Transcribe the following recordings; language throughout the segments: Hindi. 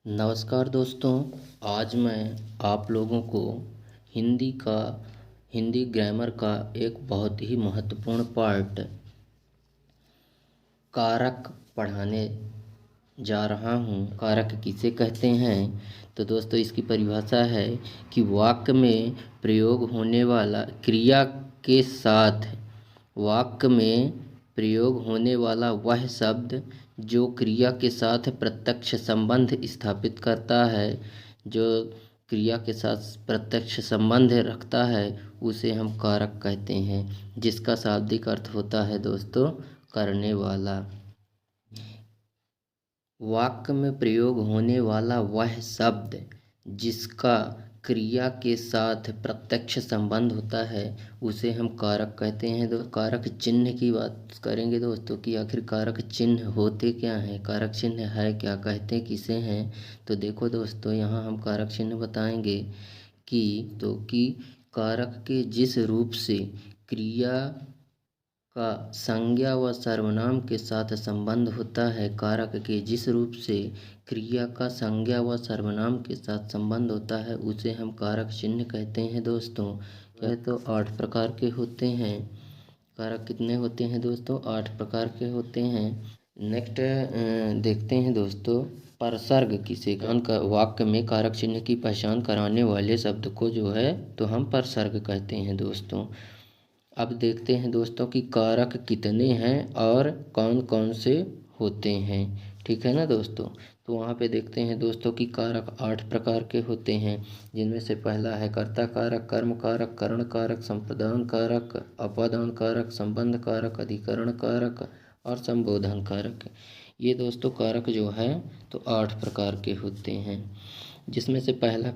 नमस्कार दोस्तों। आज मैं आप लोगों को हिंदी ग्रामर का एक बहुत ही महत्वपूर्ण पार्ट कारक पढ़ाने जा रहा हूँ। कारक किसे कहते हैं? तो दोस्तों इसकी परिभाषा है कि वाक्य में प्रयोग होने वाला क्रिया के साथ वाक्य में प्रयोग होने वाला वह शब्द जो क्रिया के साथ प्रत्यक्ष संबंध स्थापित करता है, जो क्रिया के साथ प्रत्यक्ष संबंध रखता है, उसे हम कारक कहते हैं, जिसका शाब्दिक अर्थ होता है दोस्तों करने वाला। वाक्य में प्रयोग होने वाला वह शब्द जिसका क्रिया के साथ प्रत्यक्ष संबंध होता है, उसे हम कारक कहते हैं। कारक चिन्ह की बात करेंगे दोस्तों कि आखिर कारक चिन्ह होते क्या हैं, कारक चिन्ह है क्या, कहते किसे हैं। तो देखो दोस्तों, यहाँ हम कारक चिन्ह बताएंगे कि कारक के जिस रूप से क्रिया का संज्ञा व सर्वनाम के साथ संबंध होता है, कारक के जिस रूप से क्रिया का संज्ञा व सर्वनाम के साथ संबंध होता है, उसे हम कारक चिन्ह कहते हैं दोस्तों। क्या तो 8 प्रकार के होते हैं। कारक कितने होते हैं दोस्तों? 8 प्रकार के होते हैं। नेक्स्ट देखते हैं दोस्तों, परसर्ग किसे का वाक्य में कारक चिन्ह की पहचान कराने वाले शब्द को जो है तो हम परसर्ग कहते हैं दोस्तों। अब देखते हैं दोस्तों कि कारक कितने हैं और कौन कौन से होते हैं, ठीक है ना दोस्तों। तो वहाँ पे देखते हैं दोस्तों कि कारक 8 प्रकार के होते हैं, जिनमें से पहला है कर्ता कारक, कर्म कारक, करण कारक, संप्रदान कारक, अपादान कारक, संबंध कारक, अधिकरण कारक और संबोधन कारक। ये दोस्तों कारक जो है तो 8 प्रकार के होते हैं, जिसमें से पहला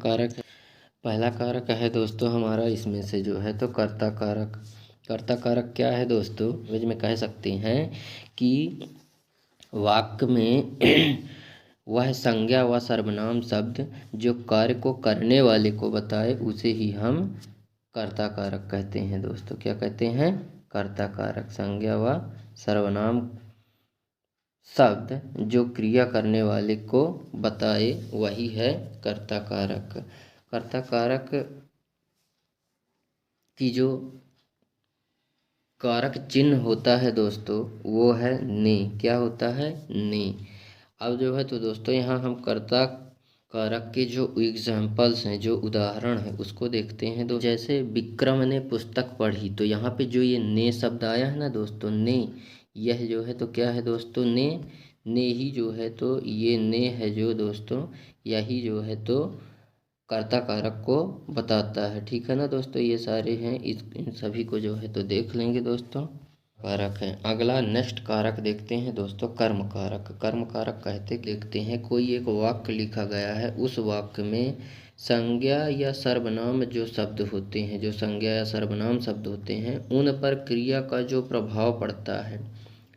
कारक है दोस्तों हमारा इसमें से जो है तो कर्ता कारक। कर्ता कारक क्या है दोस्तों? में कह सकते हैं कि वाक्य में वह संज्ञा व सर्वनाम शब्द जो कार्य को करने वाले को बताए, उसे ही हम कर्ता कारक कहते हैं दोस्तों। क्या कहते हैं? कर्ता कारक। संज्ञा व सर्वनाम शब्द जो क्रिया करने वाले को बताए, वही है कर्ता कारक। कर्ता कारक की जो कारक चिन्ह होता है दोस्तों, वो है ने। क्या होता है? ने। अब जो है तो दोस्तों यहाँ हम कर्ता कारक के जो एग्जाम्पल्स हैं, जो उदाहरण है, उसको देखते हैं। तो जैसे विक्रम ने पुस्तक पढ़ी, तो यहाँ पे जो ये ने शब्द आया है ना दोस्तों, ने, यह जो है तो क्या है दोस्तों? ने ही जो है तो ये ने है जो दोस्तों, यही जो है तो कर्ता कारक को बताता है, ठीक है ना दोस्तों। ये सारे हैं, इन सभी को जो है तो देख लेंगे दोस्तों। कारक है। अगला नेक्स्ट कारक देखते हैं दोस्तों, कर्म कारक। कर्म कारक कहते देखते हैं, कोई एक वाक्य लिखा गया है, उस वाक्य में संज्ञा या सर्वनाम जो शब्द होते हैं, जो संज्ञा या सर्वनाम शब्द होते हैं, उन पर क्रिया का जो प्रभाव पड़ता है,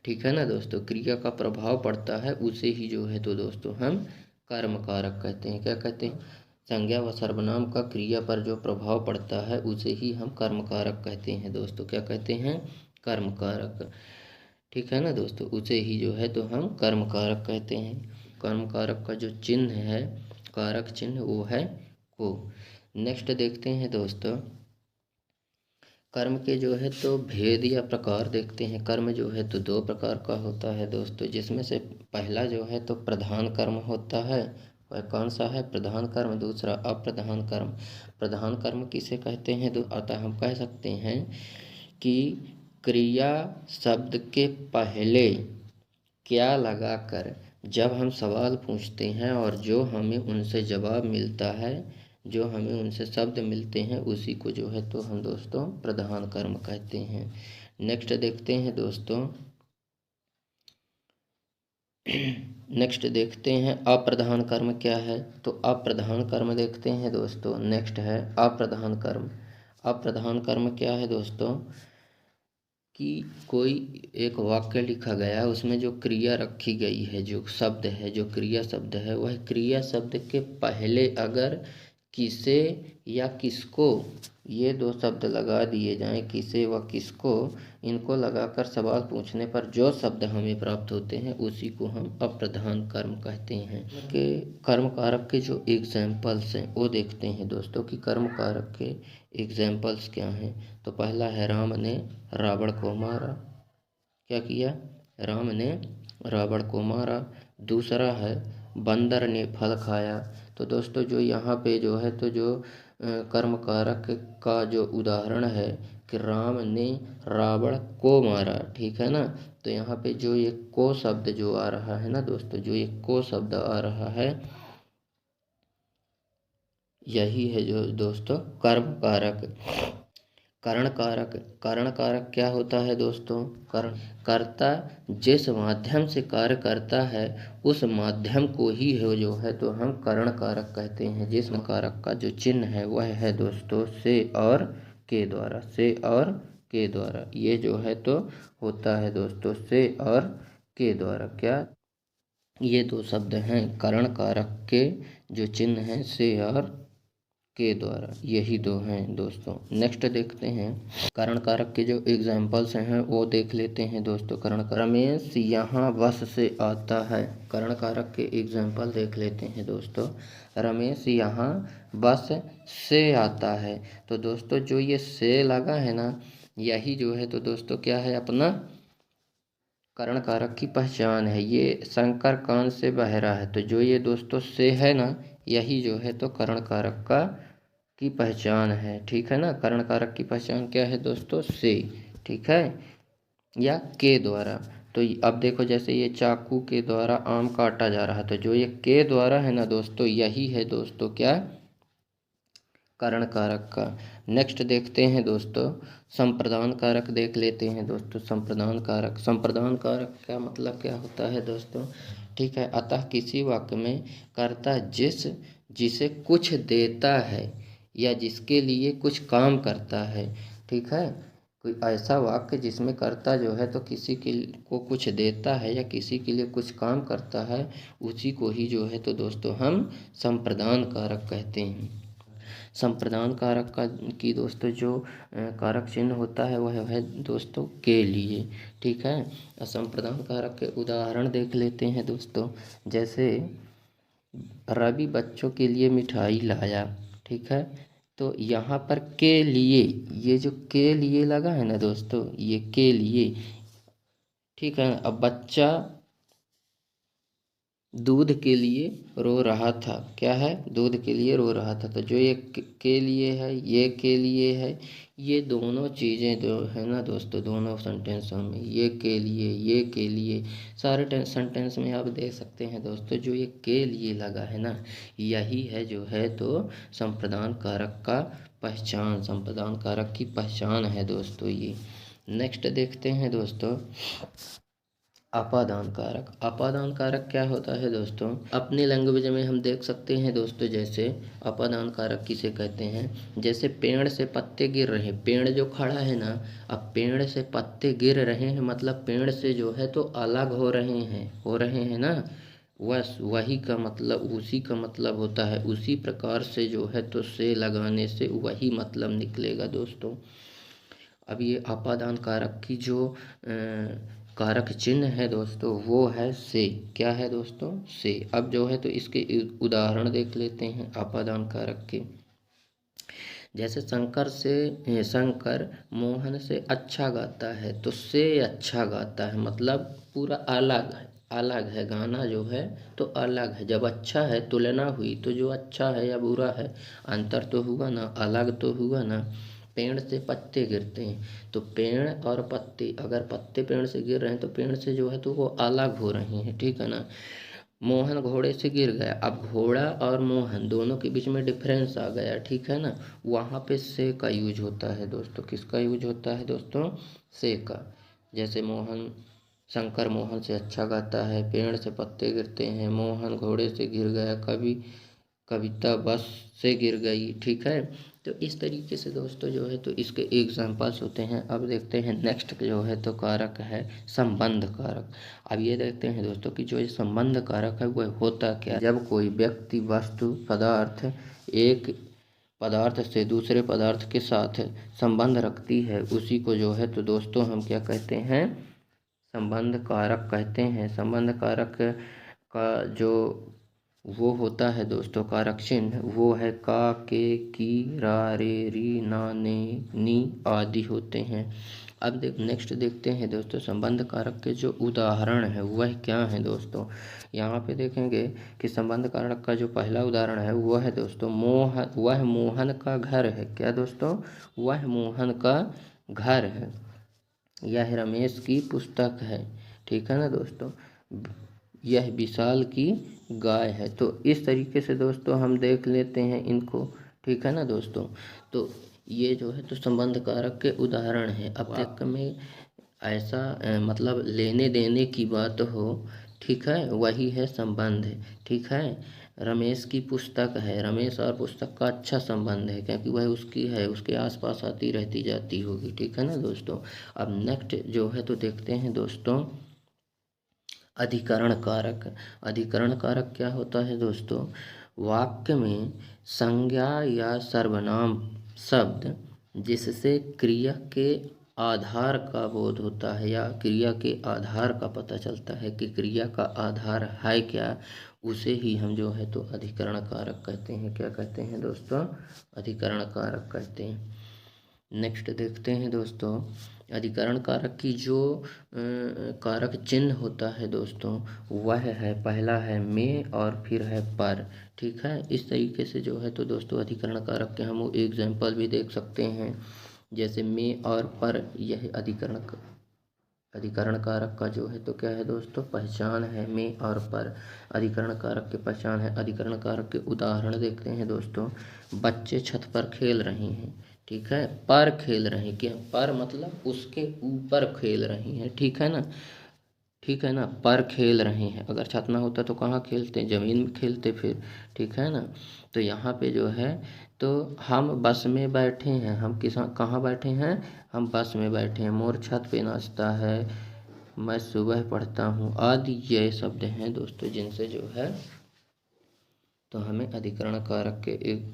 ठीक है ना दोस्तों, क्रिया का प्रभाव पड़ता है, उसे ही जो है तो दोस्तों हम कर्म कारक कहते हैं। क्या कहते हैं? संज्ञा व सर्वनाम का क्रिया पर जो प्रभाव पड़ता है, उसे ही हम कर्म कारक कहते हैं दोस्तों। क्या कहते हैं? कर्म कारक, ठीक है ना दोस्तों, उसे ही जो है तो हम कर्म कारक कहते हैं। कर्म कारक का जो चिन्ह है, कारक चिन्ह, वो है को। नेक्स्ट देखते हैं दोस्तों, कर्म के जो है तो भेद या प्रकार देखते हैं। कर्म जो है तो 2 प्रकार का होता है दोस्तों, जिसमें से पहला जो है तो प्रधान कर्म होता है। वह कौन सा है? प्रधान कर्म। दूसरा अप्रधान कर्म। प्रधान कर्म किसे कहते हैं? तो अतः हम कह सकते हैं कि क्रिया शब्द के पहले क्या लगाकर जब हम सवाल पूछते हैं और जो हमें उनसे जवाब मिलता है, जो हमें उनसे शब्द मिलते हैं, उसी को जो है तो हम दोस्तों प्रधान कर्म कहते हैं। नेक्स्ट देखते हैं दोस्तों, नेक्स्ट देखते हैं अप्रधान कर्म क्या है। तो अप्रधान कर्म देखते हैं दोस्तों। नेक्स्ट है अप्रधान कर्म। अप्रधान कर्म क्या है दोस्तों? कि कोई एक वाक्य लिखा गया है, उसमें जो क्रिया रखी गई है, जो शब्द है, जो क्रिया शब्द है, वह क्रिया शब्द के पहले अगर किसे या किसको, ये दो शब्द लगा दिए जाएं, किसे व किसको, इनको लगाकर सवाल पूछने पर जो शब्द हमें प्राप्त होते हैं उसी को हम अप्रधान कर्म कहते हैं। कि कर्म कारक के जो एग्जाम्पल्स हैं वो देखते हैं दोस्तों कि कर्म कारक के एग्जाम्पल्स क्या हैं। तो पहला है राम ने रावण को मारा, क्या किया, राम ने रावण को मारा। दूसरा है बंदर ने फल खाया। तो दोस्तों जो यहाँ पे जो है तो जो कर्म कारक का जो उदाहरण है कि राम ने रावण को मारा, ठीक है ना। तो यहाँ पे जो ये को शब्द जो आ रहा है ना दोस्तों, जो ये को शब्द आ रहा है, यही है जो दोस्तों कर्म कारक। कारण कारक, कारण कारक क्या होता है दोस्तों, कारण कर्ता जिस माध्यम से कार्य करता है उस माध्यम को ही है जो है तो हम कारण कारक कहते हैं। जिस कारक का जो चिन्ह है वह है दोस्तों से और के द्वारा, से और के द्वारा। ये जो है तो होता है दोस्तों से और के द्वारा। क्या, ये दो शब्द हैं कारण कारक के जो चिन्ह हैं से और के द्वारा, यही दो हैं दोस्तों। नेक्स्ट देखते हैं कारण कारक के जो एग्जाम्पल्स हैं वो देख लेते हैं दोस्तों। कारण रमेश यहाँ बस से आता है, कारण कारक के एग्जाम्पल देख लेते हैं दोस्तों। रमेश यहाँ बस से आता है। तो दोस्तों जो ये से लगा है ना, यही जो है तो दोस्तों क्या है, अपना कारण कारक की पहचान है। ये शंकर कान से बह रहा है, तो जो ये दोस्तों से है ना, यही जो है तो कारण कारक का की पहचान है, ठीक है ना। कारण कारक की पहचान क्या है दोस्तों, से, ठीक है, या के द्वारा। तो अब देखो जैसे ये चाकू के द्वारा आम काटा जा रहा, तो जो ये के द्वारा है ना दोस्तों, यही है दोस्तों क्या, कारण कारक का। नेक्स्ट देखते हैं दोस्तों संप्रदान कारक देख लेते हैं दोस्तों। संप्रदान कारक, संप्रदान कारक का मतलब क्या होता है दोस्तों, ठीक है। अतः किसी वाक्य में कर्ता जिसे कुछ देता है या जिसके लिए कुछ काम करता है, ठीक है। कोई ऐसा वाक्य जिसमें कर्ता जो है तो किसी को कुछ देता है या किसी के लिए कुछ काम करता है, उसी को ही जो है तो दोस्तों हम संप्रदान कारक कहते हैं। संप्रदान कारक का की दोस्तों जो कारक चिन्ह होता है वह है दोस्तों के लिए, ठीक है। संप्रदान कारक के उदाहरण देख लेते हैं दोस्तों। जैसे रवि बच्चों के लिए मिठाई लाया, ठीक है। तो यहाँ पर के लिए, ये जो के लिए लगा है ना दोस्तों, ये के लिए, ठीक है। अब बच्चा दूध के लिए रो रहा था, क्या है, दूध के लिए रो रहा था। तो जो ये के लिए है, ये के लिए है, ये दोनों चीज़ें जो है ना दोस्तों, दोनों सेंटेंसों में ये के लिए, ये के लिए, सारे सेंटेंस में आप देख सकते हैं दोस्तों जो ये के लिए लगा है ना, यही है जो है तो संप्रदान कारक का पहचान, संप्रदान कारक की पहचान है दोस्तों ये। नेक्स्ट देखते हैं दोस्तों अपादान कारक। अपादान कारक क्या होता है दोस्तों, अपने लैंग्वेज में हम देख सकते हैं दोस्तों। जैसे अपादान कारक किसे कहते हैं, जैसे पेड़ से पत्ते गिर रहे हैं, पेड़ जो खड़ा है ना, अब पेड़ से पत्ते गिर रहे हैं मतलब पेड़ से जो है तो अलग हो रहे हैं ना, वही का मतलब, उसी का मतलब होता है। उसी प्रकार से जो है तो से लगाने से वही मतलब निकलेगा दोस्तों। अब ये अपादान कारक की जो कारक चिन्ह है दोस्तों वो है से, क्या है दोस्तों, से। अब जो है तो इसके उदाहरण देख लेते हैं अपादान कारक के। जैसे शंकर मोहन से अच्छा गाता है, तो से अच्छा गाता है मतलब पूरा अलग है गाना जो है तो अलग है। जब अच्छा है तुलना हुई तो जो अच्छा है या बुरा है अंतर तो हुआ ना, अलग तो हुआ ना। पेड़ से पत्ते गिरते हैं, तो पेड़ और पत्ते, अगर पत्ते पेड़ से गिर रहे हैं तो पेड़ से जो है तो वो अलग हो रहे हैं, ठीक है ना। मोहन घोड़े से गिर गया, अब घोड़ा और मोहन दोनों के बीच में डिफरेंस आ गया, ठीक है ना। वहाँ पे से का यूज होता है दोस्तों, किसका यूज होता है दोस्तों, से का। जैसे शंकर मोहन से अच्छा गाता है, पेड़ से पत्ते गिरते हैं, मोहन घोड़े से गिर गया, कविता बस से गिर गई, ठीक है। तो इस तरीके से दोस्तों जो है तो इसके एग्जाम्पल्स होते हैं। अब देखते हैं नेक्स्ट जो है तो कारक है संबंध कारक। अब ये देखते हैं दोस्तों कि जो ये संबंध कारक है वह होता क्या, जब कोई व्यक्ति, वस्तु, पदार्थ एक पदार्थ से दूसरे पदार्थ के साथ संबंध रखती है उसी को जो है तो दोस्तों हम क्या कहते हैं, संबंध कारक कहते हैं। संबंध कारक का जो वो होता है दोस्तों कारक चिन्ह, वो है का, के, की, रा, रे, री, ना, ने, नी आदि होते हैं। अब नेक्स्ट देखते हैं दोस्तों संबंध कारक के जो उदाहरण है वह क्या है दोस्तों। यहाँ पे देखेंगे कि संबंध कारक का जो पहला उदाहरण है वह है दोस्तों वह मोहन का घर है। क्या दोस्तों, वह मोहन का घर है। यह रमेश की पुस्तक है। ठीक है ना दोस्तों। यह विशाल की गाय है। तो इस तरीके से दोस्तों हम देख लेते हैं इनको। ठीक है ना दोस्तों। तो ये जो है तो संबंध कारक के उदाहरण है। अब तक में ऐसा मतलब लेने देने की बात हो, ठीक है, वही है संबंध। ठीक है। रमेश की पुस्तक है, रमेश और पुस्तक का अच्छा संबंध है क्योंकि वह उसकी है, उसके आसपास आती रहती जाती होगी। ठीक है ना दोस्तों। अब नेक्स्ट जो है तो देखते हैं दोस्तों अधिकरण कारक। अधिकरण कारक क्या होता है दोस्तों, वाक्य में संज्ञा या सर्वनाम शब्द जिससे क्रिया के आधार का बोध होता है या क्रिया के आधार का पता चलता है कि क्रिया का आधार है क्या, उसे ही हम जो है तो अधिकरण कारक कहते हैं। क्या कहते हैं दोस्तों, अधिकरण कारक कहते हैं। नेक्स्ट देखते हैं दोस्तों अधिकरण कारक की जो कारक चिन्ह होता है दोस्तों वह है, पहला है में और फिर है पर। ठीक है। इस तरीके से जो है तो दोस्तों अधिकरण कारक के हम एग्जाम्पल भी देख सकते हैं। जैसे में और पर, यह अधिकरण कारक का जो है तो क्या है दोस्तों, पहचान है। में और पर अधिकरण कारक की पहचान है। अधिकरण कारक के उदाहरण देखते हैं दोस्तों। बच्चे छत पर खेल रहे हैं। ठीक है। पर खेल रहे हैं, क्या पर मतलब उसके ऊपर खेल रहे हैं। ठीक है ना। ठीक है ना। पर खेल रहे हैं, अगर छत ना होता तो कहाँ खेलते, ज़मीन में खेलते फिर। ठीक है ना। तो यहाँ पे जो है तो हम बस में बैठे हैं, हम कहाँ बैठे हैं, हम बस में बैठे हैं। मोर छत पे नाचता है, मैं सुबह पढ़ता हूँ आदि ये शब्द हैं दोस्तों जिनसे जो है तो हमें अधिकरण कारक के एक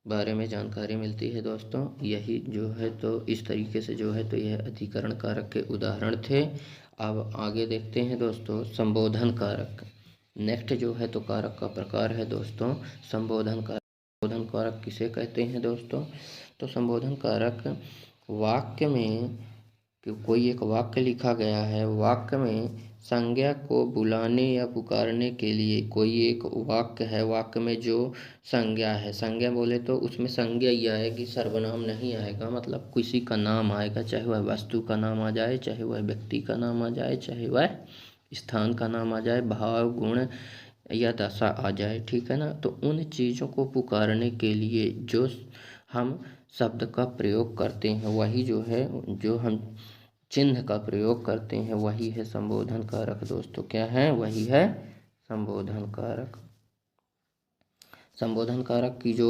बारे में जानकारी मिलती है दोस्तों। यही जो है तो इस तरीके से जो है तो यह अधिकरण कारक के उदाहरण थे। अब आगे देखते हैं दोस्तों संबोधन कारक। नेक्स्ट जो है तो कारक का प्रकार है दोस्तों संबोधन कारक। संबोधन कारक किसे कहते हैं दोस्तों, तो संबोधन कारक वाक्य में कि कोई एक वाक्य लिखा गया है, वाक्य में संज्ञा को बुलाने या पुकारने के लिए कोई एक वाक्य है, वाक्य में जो संज्ञा है, संज्ञा बोले तो उसमें संज्ञा यह आएगी, सर्वनाम नहीं आएगा। मतलब किसी का नाम आएगा, चाहे वह वस्तु का नाम आ जाए, चाहे वह व्यक्ति का नाम आ जाए, चाहे वह स्थान का नाम आ जाए, भाव गुण या दशा आ जाए। ठीक है ना। तो उन चीज़ों को पुकारने के लिए जो हम शब्द का प्रयोग करते हैं वही जो है, जो हम चिन्ह का प्रयोग करते हैं वही है संबोधन कारक दोस्तों। क्या है, वही है संबोधन कारक। संबोधन कारक की जो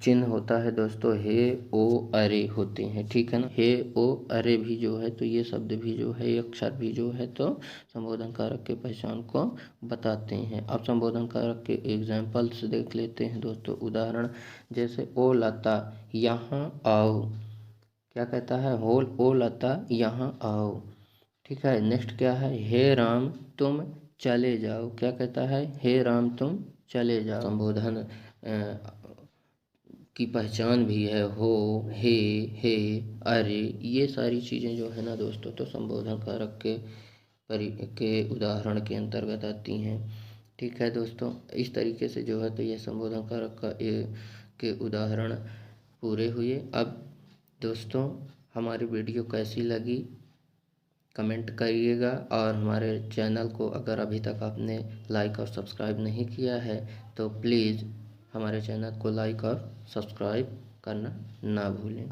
चिन्ह होता है दोस्तों हे, ओ, अरे होते हैं। ठीक है ना। हे, ओ, अरे भी जो है तो ये शब्द भी जो है, ये अक्षर भी जो है तो संबोधन कारक के पहचान को बताते हैं। अब संबोधन कारक के एग्जाम्पल्स देख लेते हैं दोस्तों, उदाहरण। जैसे ओ लता यहाँ आओ, क्या कहता है, ओ लता यहाँ आओ। ठीक है। नेक्स्ट क्या है, हे राम तुम चले जाओ, क्या कहता है, हे राम तुम चले जाओ। संबोधन की पहचान भी है हो, हे, अरे, ये सारी चीज़ें जो है ना दोस्तों तो संबोधन कारक के उदाहरण के अंतर्गत आती हैं। ठीक है दोस्तों। इस तरीके से जो है तो ये संबोधन कारक के उदाहरण पूरे हुए। अब दोस्तों हमारी वीडियो कैसी लगी कमेंट करिएगा, और हमारे चैनल को अगर अभी तक आपने लाइक और सब्सक्राइब नहीं किया है तो प्लीज़ हमारे चैनल को लाइक और सब्सक्राइब करना ना भूलें।